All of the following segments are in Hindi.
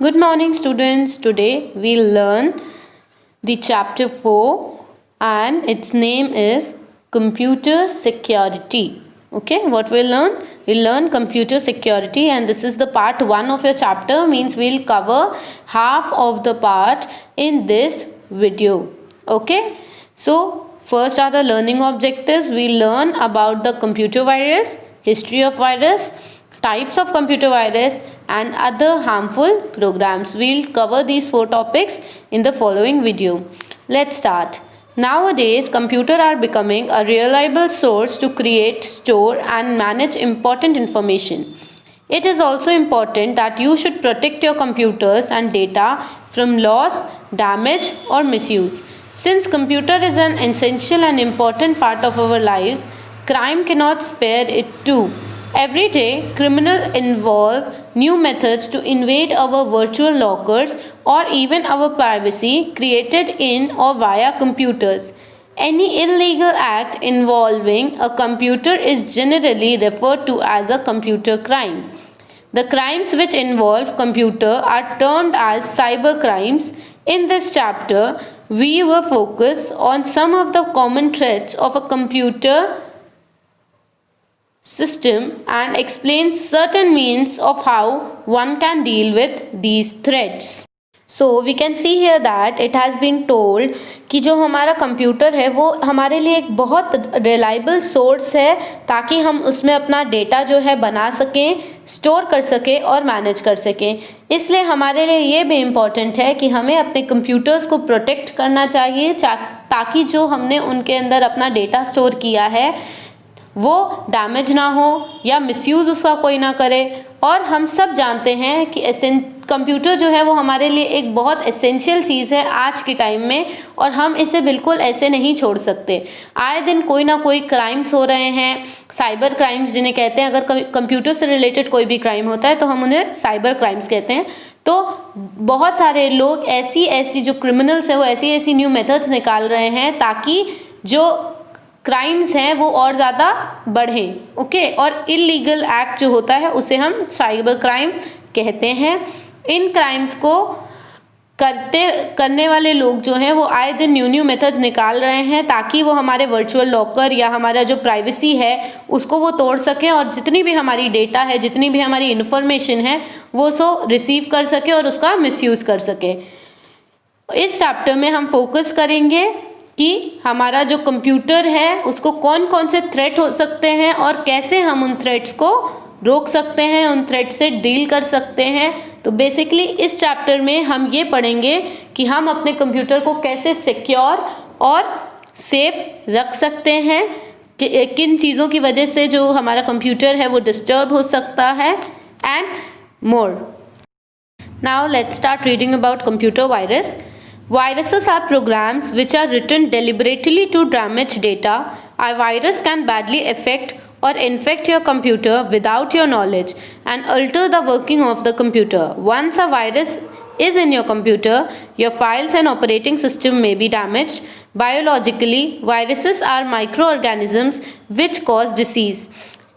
Good morning, students. Today we'll learn the chapter 4 and its name is Computer Security. Okay, what we'll learn? We'll learn computer security, and this is the part 1 of your chapter, means we'll cover half of the part in this video. Okay, so first are the learning objectives. We'll learn about the computer virus, history of virus, types of computer virus and other harmful programs. We'll cover these 4 topics in the following video. Let's start. Nowadays, computers are becoming a reliable source to create, store and manage important information. It is also important that you should protect your computers and data from loss, damage or misuse. Since computer is an essential and important part of our lives, crime cannot spare it too. Every day, criminals involve new methods to invade our virtual lockers or even our privacy created in or via computers. Any illegal act involving a computer is generally referred to as a computer crime. The crimes which involve computer are termed as cyber crimes. In this chapter, we will focus on some of the common threats of a computer system and explain certain means of how one can deal with these threats. So we can see here that it has been told कि जो हमारा कंप्यूटर है वो हमारे लिए एक बहुत रिलायबल सोर्स है, ताकि हम उसमें अपना डेटा जो है बना सकें, स्टोर कर सकें और मैनेज कर सकें. इसलिए हमारे लिए ये भी इम्पॉर्टेंट है कि हमें अपने कंप्यूटर्स को प्रोटेक्ट करना चाहिए, ताकि जो हमने उनके अंदर अपना डेटा स्टोर किया है वो डैमेज ना हो या मिसयूज़ उसका कोई ना करे. और हम सब जानते हैं कि कंप्यूटर जो है वो हमारे लिए एक बहुत एसेंशियल चीज़ है आज के टाइम में, और हम इसे बिल्कुल ऐसे नहीं छोड़ सकते. आए दिन कोई ना कोई क्राइम्स हो रहे हैं, साइबर क्राइम्स जिन्हें कहते हैं. अगर कंप्यूटर से रिलेटेड कोई भी क्राइम होता है तो हम उन्हें साइबर क्राइम्स कहते हैं. तो बहुत सारे लोग ऐसी जो क्रिमिनल्स हैं वो ऐसी न्यू मेथड्स निकाल रहे हैं ताकि जो क्राइम्स हैं वो और ज़्यादा बढ़ें. ओके, और इलीगल एक्ट जो होता है उसे हम साइबर क्राइम कहते हैं. इन क्राइम्स को करने वाले लोग जो हैं वो आए दिन न्यू मेथड्स निकाल रहे हैं ताकि वो हमारे वर्चुअल लॉकर या हमारा जो प्राइवेसी है उसको वो तोड़ सकें, और जितनी भी हमारी डेटा है, जितनी भी हमारी इन्फॉर्मेशन है वो रिसीव कर सके और उसका मिसयूज़ कर सके. इस चैप्टर में हम फोकस करेंगे कि हमारा जो कंप्यूटर है उसको कौन कौन से थ्रेट हो सकते हैं और कैसे हम उन थ्रेट्स को रोक सकते हैं, उन थ्रेट से डील कर सकते हैं. तो बेसिकली इस चैप्टर में हम ये पढ़ेंगे कि हम अपने कंप्यूटर को कैसे सिक्योर और सेफ रख सकते हैं, कि किन चीज़ों की वजह से जो हमारा कंप्यूटर है वो डिस्टर्ब हो सकता है, and more. Now let's start reading about computer virus. Viruses are programs which are written deliberately to damage data. A virus can badly affect or infect your computer without your knowledge and alter the working of the computer. Once a virus is in your computer, your files and operating system may be damaged. Biologically, viruses are microorganisms which cause disease.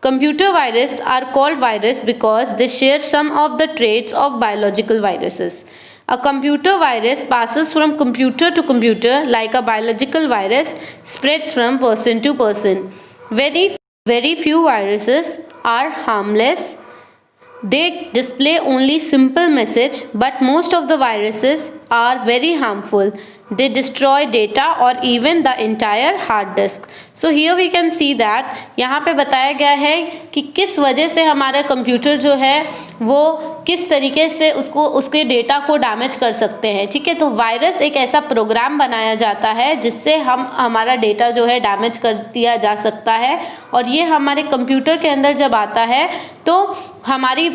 Computer viruses are called virus because they share some of the traits of biological viruses. A computer virus passes from computer to computer like a biological virus spreads from person to person. Very few viruses are harmless. They display only simple message, but most of the viruses are very harmful. They destroy data or even the entire hard disk. So here we can see that यहाँ पे बताया गया है कि किस वजह से हमारा कंप्यूटर जो है वो किस तरीके से उसके डेटा को डैमेज कर सकते हैं. ठीक है, तो वायरस एक ऐसा प्रोग्राम बनाया जाता है जिससे हमारा डेटा जो है डैमेज कर दिया जा सकता है, और ये हमारे कंप्यूटर के अंदर जब आता है तो हमारी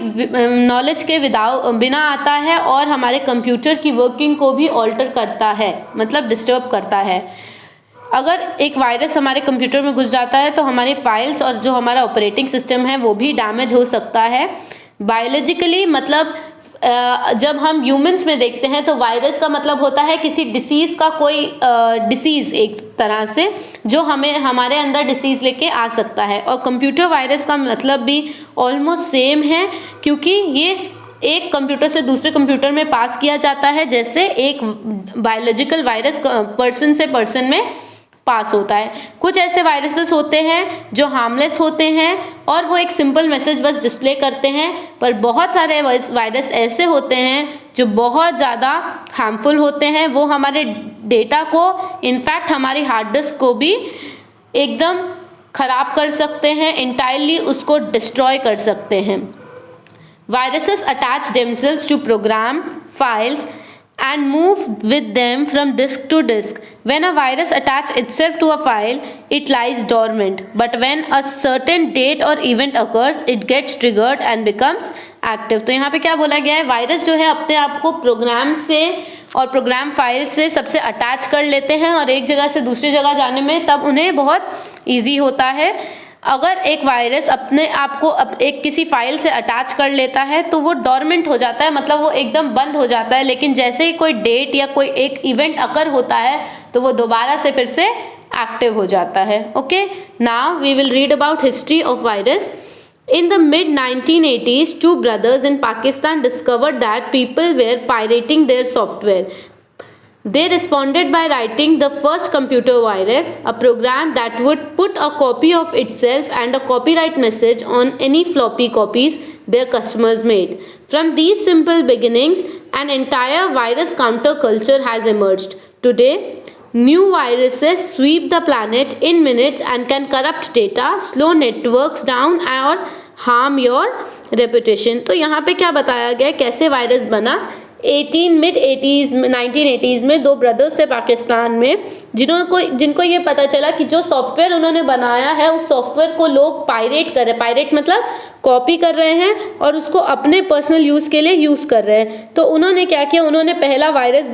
नॉलेज के बिना आता है और हमारे कंप्यूटर की वर्किंग को भी ऑल्टर करता है, मतलब डिस्टर्ब करता है. अगर एक वायरस हमारे कंप्यूटर में घुस जाता है तो हमारे फाइल्स और जो हमारा ऑपरेटिंग सिस्टम है वो भी डैमेज हो सकता है. बायोलॉजिकली मतलब जब हम ह्यूमंस में देखते हैं तो वायरस का मतलब होता है किसी डिसीज़ का कोई डिसीज़, एक तरह से जो हमारे अंदर डिसीज़ लेके आ सकता है. और कंप्यूटर वायरस का मतलब भी ऑलमोस्ट सेम है, क्योंकि ये एक कंप्यूटर से दूसरे कंप्यूटर में पास किया जाता है, जैसे एक बायोलॉजिकल वायरस पर्सन से पर्सन में पास होता है। कुछ ऐसे वायरसेस होते हैं जो हार्मलेस होते हैं और वो एक सिंपल मैसेज बस डिस्प्ले करते हैं, पर बहुत सारे वायरस ऐसे होते हैं जो बहुत ज़्यादा हार्मफुल होते हैं। वो हमारे डेटा को, इनफैक्ट हमारी हार्ड डिस्क को भी एकदम ख़राब कर सकते हैं, इंटायरली उसको डिस्ट्रॉय कर सकते हैं। Viruses attach themselves to program files and move with them from disk to disk. When a virus attaches itself to a file, it lies dormant. But when a certain date or event occurs, it gets triggered and becomes active. तो यहाँ पे क्या बोला गया है, वायरस जो है अपने आप को प्रोग्राम से और प्रोग्राम फाइल से सबसे अटैच कर लेते हैं और एक जगह से दूसरी जगह जाने में तब उन्हें बहुत ईजी होता है। अगर एक वायरस अपने आप को एक किसी फाइल से अटैच कर लेता है तो वो डॉर्मेंट हो जाता है, मतलब वो एकदम बंद हो जाता है, लेकिन जैसे ही कोई डेट या कोई एक इवेंट अकर होता है तो वो दोबारा से फिर से एक्टिव हो जाता है। Okay, now we will read about history of virus. In the mid 1980s, two brothers in Pakistan discovered that people were pirating their software. They responded by writing the first computer virus, a program that would put a copy of itself and a copyright message on any floppy copies their customers made. From these simple beginnings, an entire virus counterculture has emerged. Today, new viruses sweep the planet in minutes and can corrupt data, slow networks down और harm your reputation. तो यहाँ पे क्या बताया गया है, कैसे वायरस बना। 1980s में दो ब्रदर्स थे पाकिस्तान में जिनको ये पता चला कि जो सॉफ्टवेयर उन्होंने बनाया है उस सॉफ्टवेयर को लोग पायरेट मतलब कॉपी कर रहे हैं और उसको अपने पर्सनल यूज़ के लिए यूज़ कर रहे हैं। तो उन्होंने क्या किया, उन्होंने पहला वायरस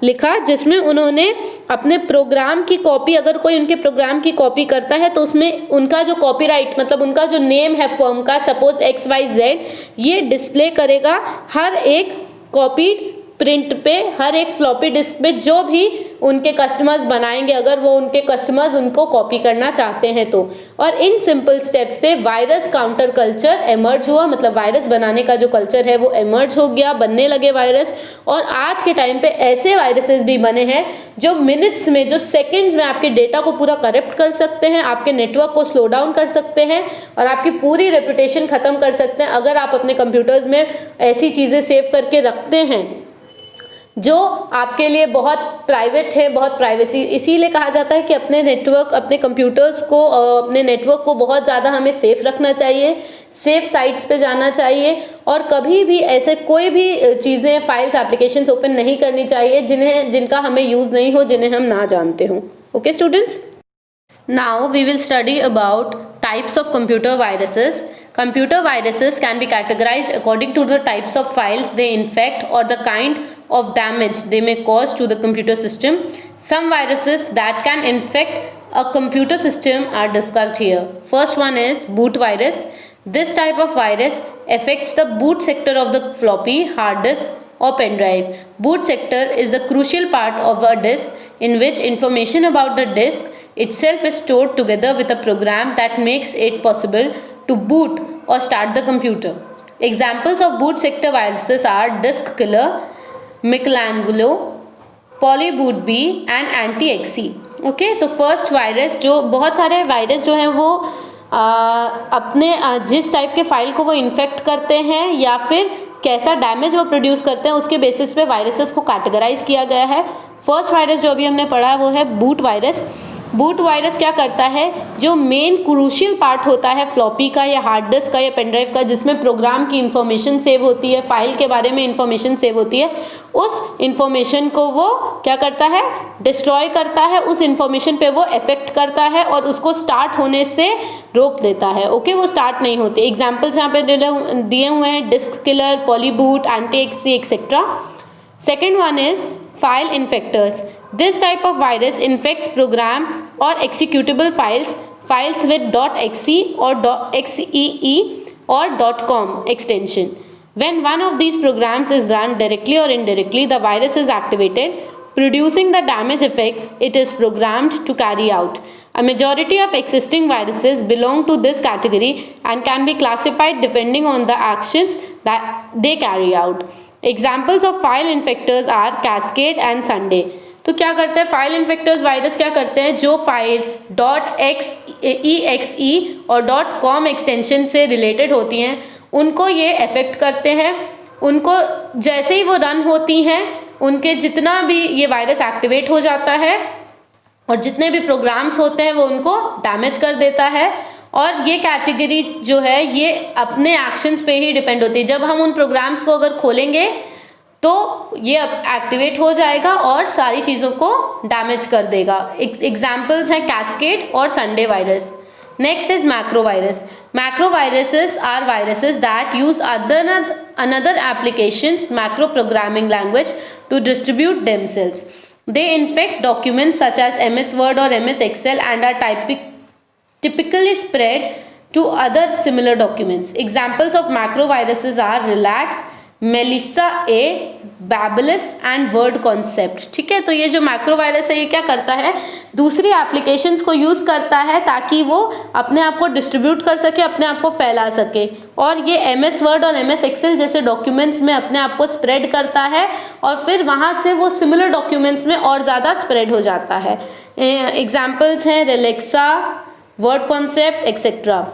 लिखा जिसमें उन्होंने अपने प्रोग्राम की कॉपी, अगर कोई उनके प्रोग्राम की कॉपी करता है तो उसमें उनका जो कॉपीराइट मतलब उनका जो नेम है फर्म का, सपोज XYZ, ये डिस्प्ले करेगा हर एक कॉपी प्रिंट पे, हर एक फ्लॉपी डिस्क पे जो भी उनके कस्टमर्स बनाएंगे, अगर वो उनके कस्टमर्स उनको कॉपी करना चाहते हैं तो। और इन सिंपल स्टेप्स से वायरस काउंटर कल्चर एमर्ज हुआ, मतलब वायरस बनाने का जो कल्चर है वो एमर्ज हो गया, बनने लगे वायरस। और आज के टाइम पे ऐसे वायरसेस भी बने हैं जो मिनट्स में, जो सेकेंड्स में आपके डेटा को पूरा करप्ट कर सकते हैं, आपके नेटवर्क को स्लो डाउन कर सकते हैं और आपकी पूरी रेपुटेशन ख़त्म कर सकते हैं अगर आप अपने कंप्यूटर्स में ऐसी चीज़ें सेव करके रखते हैं जो आपके लिए बहुत प्राइवेट है, बहुत प्राइवेसी। इसीलिए कहा जाता है कि अपने कंप्यूटर्स को, अपने नेटवर्क को बहुत ज़्यादा हमें सेफ रखना चाहिए, सेफ साइट्स पे जाना चाहिए और कभी भी ऐसे कोई भी चीज़ें, फाइल्स, एप्लीकेशंस ओपन नहीं करनी चाहिए जिनका हमें यूज़ नहीं हो, जिन्हें हम ना जानते हों। Okay students, now we will study about types of computer viruses. Computer viruses can be categorized according to the types of files they infect or the kind of damage they may cause to the computer system. Some viruses that can infect a computer system are discussed here. First one is boot virus. This type of virus affects the boot sector of the floppy, hard disk or pen drive. Boot sector is the crucial part of a disk in which information about the disk itself is stored together with a program that makes it possible to boot or start the computer. Examples of boot sector viruses are Disk Killer, Michelangelo, Polyboot B and Anti-XE. Okay, तो फर्स्ट वायरस, जो बहुत सारे वायरस जो हैं वो अपने जिस टाइप के फाइल को वो इन्फेक्ट करते हैं या फिर कैसा डैमेज वो प्रोड्यूस करते हैं उसके बेसिस पे वायरसेस को कैटेगराइज किया गया है। फर्स्ट वायरस जो अभी हमने पढ़ा है वो है बूट वायरस। बूट वायरस क्या करता है, जो मेन क्रूशियल पार्ट होता है फ्लॉपी का या हार्ड डिस्क का या पेन ड्राइव का, जिसमें प्रोग्राम की इन्फॉर्मेशन सेव होती है, फाइल के बारे में इन्फॉर्मेशन सेव होती है, उस इन्फॉर्मेशन को वो क्या करता है, डिस्ट्रॉय करता है, उस इन्फॉर्मेशन पे वो इफेक्ट करता है और उसको स्टार्ट होने से रोक देता है। ओके, वो स्टार्ट नहीं होती। एग्जाम्पल्स यहाँ पे दिए हुए हैं, disk killer, polyboot, anti etcetera. Second one is file infectors. This type of virus infects program or executable files with .exe or .xee or .com extension. When one of these programs is run directly or indirectly, the virus is activated, producing the damage effects it is programmed to carry out. A majority of existing viruses belong to this category and can be classified depending on the actions they carry out. Examples of file infectors are Cascade and Sunday. तो क्या करते हैं फाइल इन्फेक्टर्स वायरस, क्या करते हैं, जो फाइल्स .exe और .com एक्सटेंशन से रिलेटेड होती हैं उनको ये अफेक्ट करते हैं। उनको जैसे ही वो रन होती हैं उनके जितना भी ये वायरस एक्टिवेट हो जाता है और जितने भी प्रोग्राम्स होते हैं वो उनको डैमेज कर देता है। और ये कैटेगरी जो है ये अपने एक्शंस पे ही डिपेंड होती है। जब हम उन प्रोग्राम्स को अगर खोलेंगे तो ये एक्टिवेट हो जाएगा और सारी चीज़ों को डैमेज कर देगा। एग्जाम्पल्स हैं कैस्केड और Sunday virus. Next is macro virus. Macro viruses are viruses that use another applications macro programming language to distribute themselves. They infect documents such as MS Word or MS Excel and are typically spread to other similar documents. Examples of macro viruses are Relax, Melissa A, Babelous and Word Concept. ठीक है, तो ये जो मैक्रो वायरस है ये क्या करता है, दूसरी एप्लीकेशंस को यूज़ करता है ताकि वो अपने आप को डिस्ट्रीब्यूट कर सके, अपने आप को फैला सके। और ये MS वर्ड और MS एक्सेल जैसे डॉक्यूमेंट्स में अपने आप को स्प्रेड करता है और फिर वहाँ से वो सिमिलर डॉक्यूमेंट्स में और ज़्यादा स्प्रेड हो जाता है। एग्जाम्पल्स हैं Relaxa, word concept etcetera.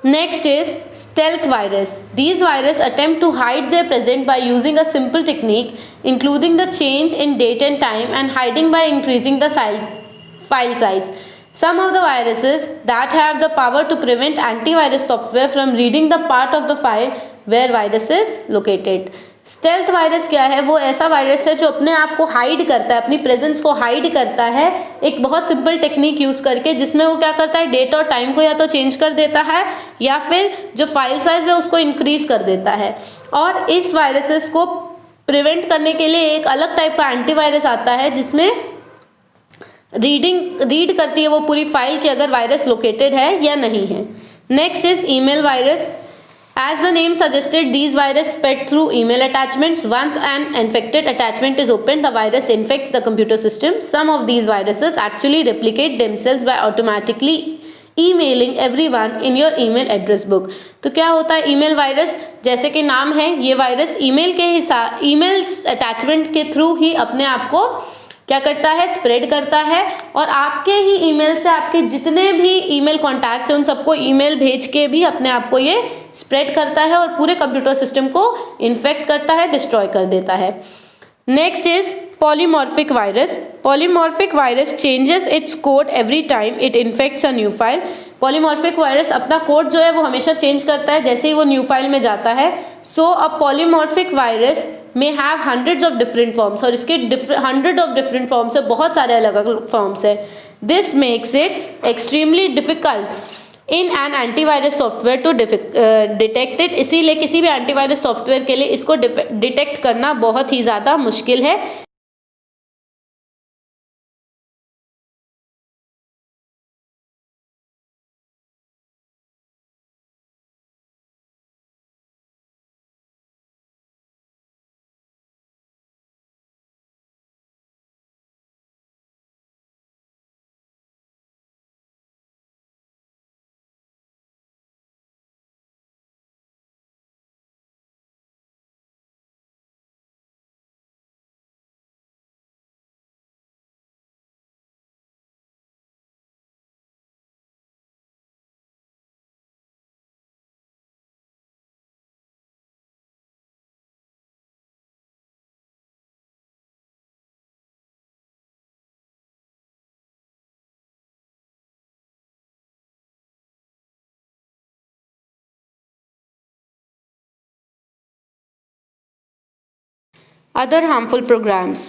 Next is stealth virus. These viruses attempt to hide their presence by using a simple technique, including the change in date and time, and hiding by increasing the file size. Some of the viruses that have the power to prevent antivirus software from reading the part of the file where virus is located. Stealth virus क्या है, वो ऐसा वायरस है जो अपने आप को हाइड करता है, अपनी प्रेजेंस को हाइड करता है एक बहुत सिंपल टेक्निक यूज़ करके, जिसमें वो क्या करता है डेट और टाइम को या तो चेंज कर देता है या फिर जो फाइल साइज है उसको इंक्रीज कर देता है। और इस वायरसेस को प्रिवेंट करने के लिए एक अलग टाइप का एंटीवायरस आता है जिसमें रीड करती है वो पूरी फाइल कि अगर वायरस लोकेटेड है या नहीं है। Next is email virus. As the name suggested, these viruses spread through email attachments. Once an infected attachment is opened, the virus infects the computer system. Some of these viruses actually replicate themselves by automatically emailing everyone in your email address book. तो क्या होता है ईमेल वायरस, जैसे कि नाम है, ये वायरस ईमेल अटैचमेंट के थ्रू ही अपने आप को क्या करता है, स्प्रेड करता है और आपके ही ईमेल से आपके जितने भी ईमेल कॉन्टैक्ट्स हैं उन सबको ईमेल भेज के भी अपने आप को ये स्प्रेड करता है और पूरे कंप्यूटर सिस्टम को इन्फेक्ट करता है, डिस्ट्रॉय कर देता है। Next is polymorphic virus. Polymorphic virus changes it's code every time it infects a new file. Polymorphic virus अपना कोड जो है वो हमेशा चेंज करता है जैसे ही वो न्यू फाइल में जाता है। So a polymorphic virus may have hundreds of different forms, और इसके hundred of different forms है, बहुत सारे अलग अलग forms है। This makes it extremely difficult in an antivirus software to detect it। इसीलिए किसी भी एंटीवायरस सॉफ्टवेयर के लिए इसको डिटेक्ट करना बहुत ही ज़्यादा मुश्किल है। Other harmful programs.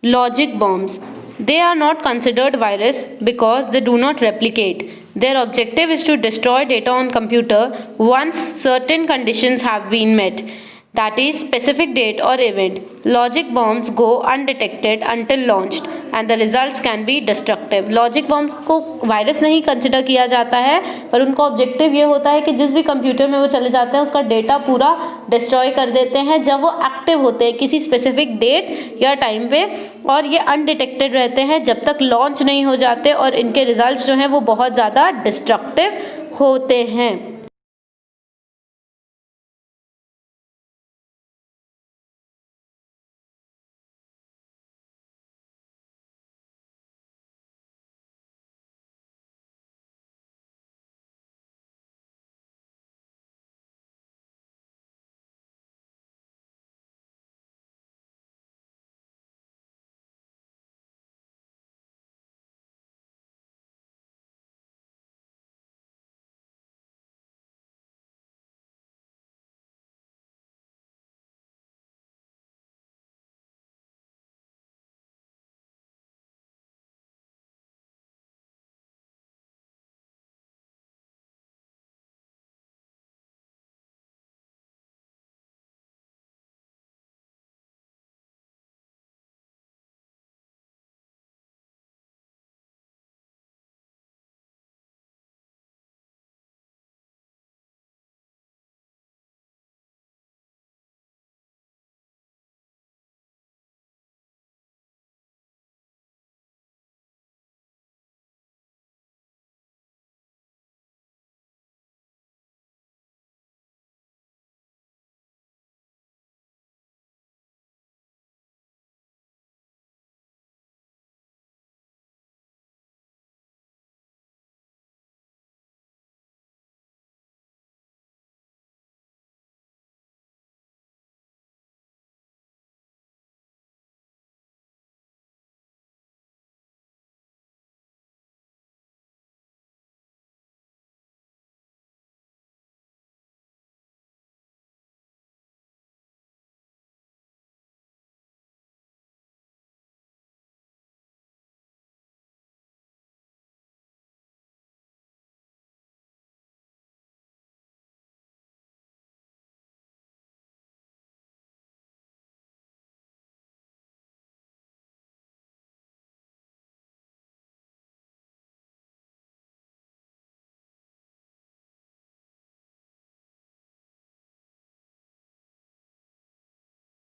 Logic bombs. They are not considered virus because they do not replicate. Their objective is to destroy data on computer once certain conditions have been met. That is specific date or event. Logic bombs go undetected until launched and the results can be destructive. Logic bombs को वायरस नहीं कंसिडर किया जाता है पर उनका ऑब्जेक्टिव ये होता है कि जिस भी कंप्यूटर में वो चले जाते हैं उसका डेटा पूरा डिस्ट्रॉय कर देते हैं जब वो एक्टिव होते हैं किसी स्पेसिफिक डेट या टाइम पे, और ये अनडिटेक्टेड रहते हैं जब तक लॉन्च नहीं हो जाते और इनके रिजल्ट्स जो हैं वो बहुत ज़्यादा डिस्ट्रक्टिव होते हैं।